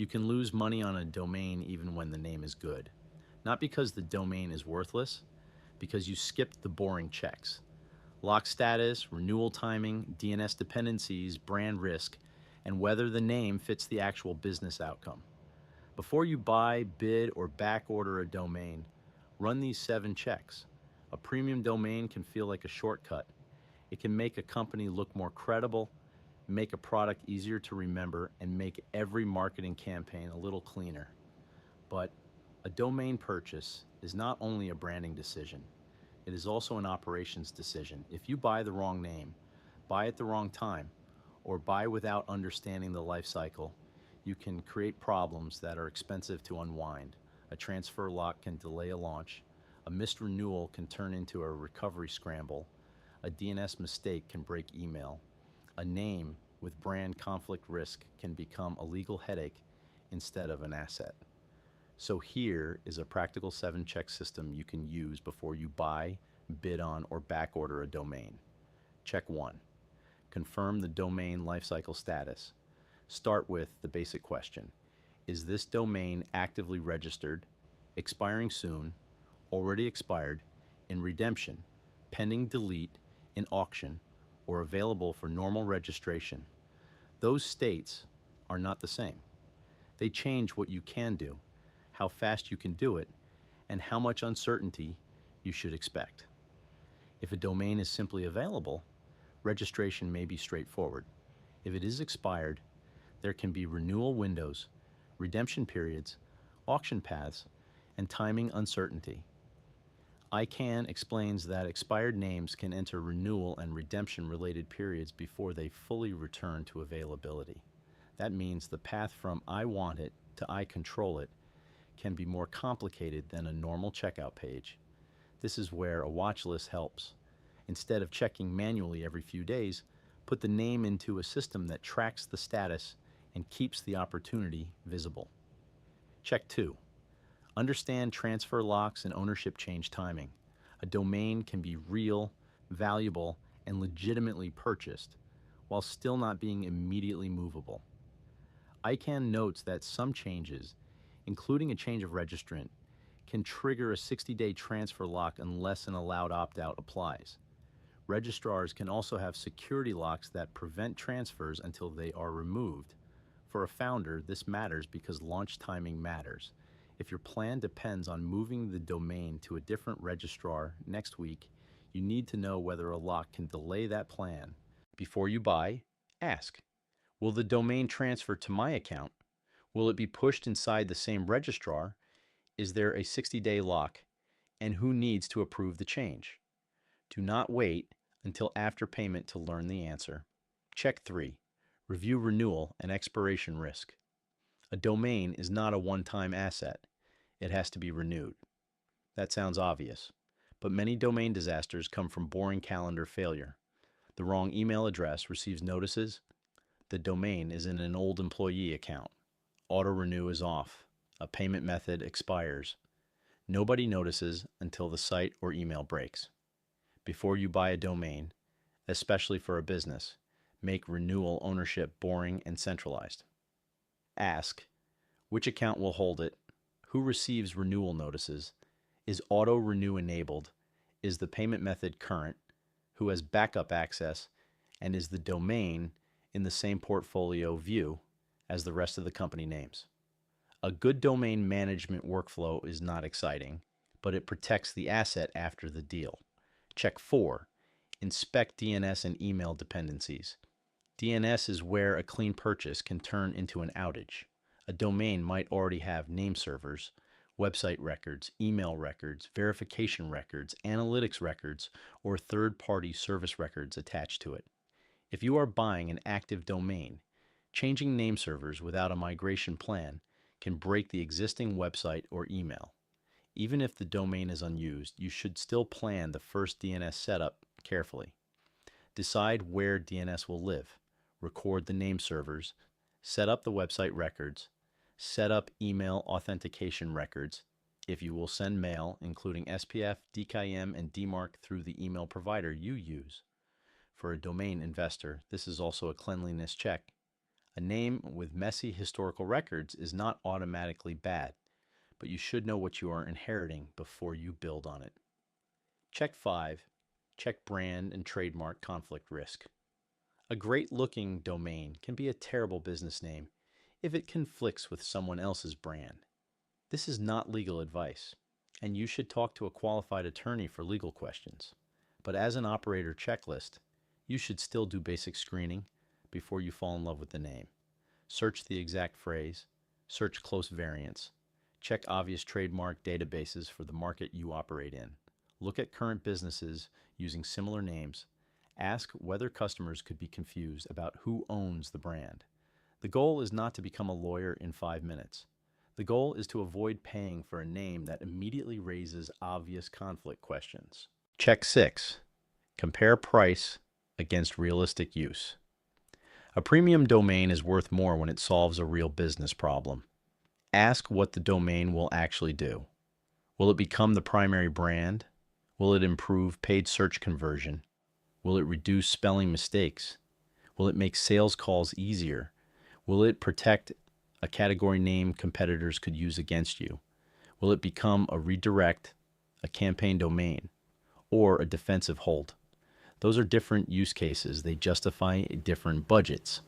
You can lose money on a domain even when the name is good. Not because the domain is worthless, because you skipped the boring checks. Lock status, renewal timing, DNS dependencies, brand risk, and whether the name fits the actual business outcome. Before you buy, bid, or backorder a domain, run these 7 checks. A premium domain can feel like a shortcut. It can make a company look more credible, make a product easier to remember, and make every marketing campaign a little cleaner. But a domain purchase is not only a branding decision, it is also an operations decision. If you buy the wrong name, buy at the wrong time, or buy without understanding the life cycle, you can create problems that are expensive to unwind. A transfer lock can delay a launch. A missed renewal can turn into a recovery scramble. A DNS mistake can break email. A name with brand conflict risk can become a legal headache instead of an asset. So here is a practical 7-check system you can use before you buy, bid on, or backorder a domain. Check 1. Confirm the domain lifecycle status. Start with the basic question. Is this domain actively registered, expiring soon, already expired, in redemption, pending delete, in auction, or available for normal registration? Those states are not the same. They change what you can do, how fast you can do it, and how much uncertainty you should expect. If a domain is simply available, registration may be straightforward. If it is expired, there can be renewal windows, redemption periods, auction paths, and timing uncertainty. ICANN explains that expired names can enter renewal and redemption related periods before they fully return to availability. That means the path from I want it to I control it can be more complicated than a normal checkout page. This is where a watch list helps. Instead of checking manually every few days, put the name into a system that tracks the status and keeps the opportunity visible. Check 2. Understand transfer locks and ownership change timing. A domain can be real, valuable, and legitimately purchased while still not being immediately movable. ICANN notes that some changes, including a change of registrant, can trigger a 60-day transfer lock unless an allowed opt-out applies. Registrars can also have security locks that prevent transfers until they are removed. For a founder, this matters because launch timing matters. If your plan depends on moving the domain to a different registrar next week, you need to know whether a lock can delay that plan. Before you buy, ask, will the domain transfer to my account? Will it be pushed inside the same registrar? Is there a 60-day lock? And who needs to approve the change? Do not wait until after payment to learn the answer. Check 3. Review renewal and expiration risk. A domain is not a one-time asset. It has to be renewed. That sounds obvious, but many domain disasters come from boring calendar failure. The wrong email address receives notices. The domain is in an old employee account. Auto-renew is off. A payment method expires. Nobody notices until the site or email breaks. Before you buy a domain, especially for a business, make renewal ownership boring and centralized. Ask, which account will hold it? Who receives renewal notices? Is auto-renew enabled? Is the payment method current? Who has backup access? And is the domain in the same portfolio view as the rest of the company names? A good domain management workflow is not exciting, but it protects the asset after the deal. Check 4. Inspect DNS and email dependencies. DNS is where a clean purchase can turn into an outage. A domain might already have name servers, website records, email records, verification records, analytics records, or third-party service records attached to it. If you are buying an active domain, changing name servers without a migration plan can break the existing website or email. Even if the domain is unused, you should still plan the first DNS setup carefully. Decide where DNS will live, record the name servers, set up the website records, set up email authentication records if you will send mail, including SPF, DKIM, and DMARC through the email provider you use. For a domain investor, this is also a cleanliness check. A name with messy historical records is not automatically bad, but you should know what you are inheriting before you build on it. Check 5. Check brand and trademark conflict risk. A great looking domain can be a terrible business name if it conflicts with someone else's brand. This is not legal advice, and you should talk to a qualified attorney for legal questions. But as an operator checklist, you should still do basic screening before you fall in love with the name. Search the exact phrase, search close variants, check obvious trademark databases for the market you operate in. Look at current businesses using similar names. Ask whether customers could be confused about who owns the brand. The goal is not to become a lawyer in 5 minutes. The goal is to avoid paying for a name that immediately raises obvious conflict questions. Check 6. Compare price against realistic use. A premium domain is worth more when it solves a real business problem. Ask what the domain will actually do. Will it become the primary brand? Will it improve paid search conversion? Will it reduce spelling mistakes? Will it make sales calls easier? Will it protect a category name competitors could use against you? Will it become a redirect, a campaign domain, or a defensive hold? Those are different use cases. They justify different budgets.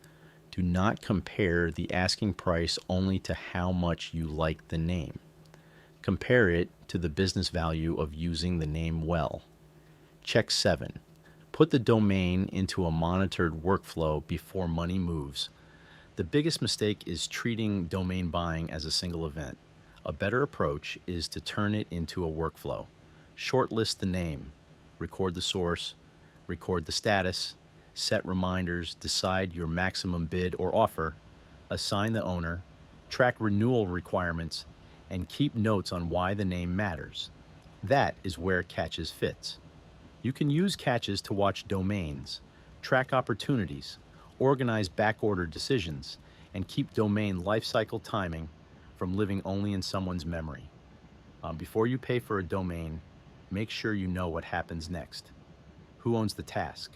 Do not compare the asking price only to how much you like the name. Compare it to the business value of using the name well. Check 7. Put the domain into a monitored workflow before money moves. The biggest mistake is treating domain buying as a single event. A better approach is to turn it into a workflow. Shortlist the name, record the source, record the status, set reminders, decide your maximum bid or offer, assign the owner, track renewal requirements, and keep notes on why the name matters. That is where Catches fits. You can use Catches to watch domains, track opportunities, organize backorder decisions, and keep domain lifecycle timing from living only in someone's memory. Before you pay for a domain, make sure you know what happens next. Who owns the task?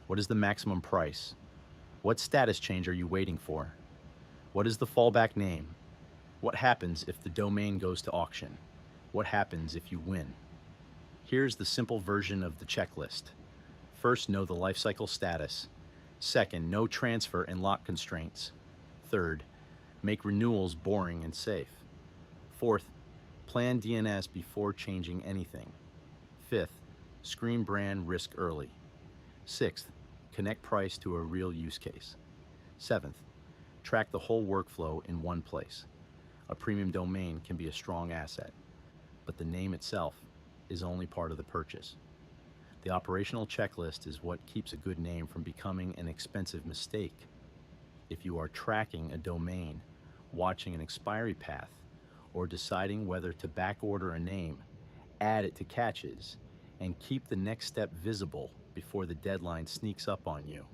What is the maximum price? What status change are you waiting for? What is the fallback name? What happens if the domain goes to auction? What happens if you win? Here's the simple version of the checklist. First, know the lifecycle status. Second, know transfer and lock constraints. Third, make renewals boring and safe. Fourth, plan DNS before changing anything. Fifth, screen brand risk early. Sixth, connect price to a real use case. Seventh, track the whole workflow in one place. A premium domain can be a strong asset, but the name itself is only part of the purchase. The operational checklist is what keeps a good name from becoming an expensive mistake. If you are tracking a domain, watching an expiry path, or deciding whether to backorder a name, add it to Catches and keep the next step visible before the deadline sneaks up on you.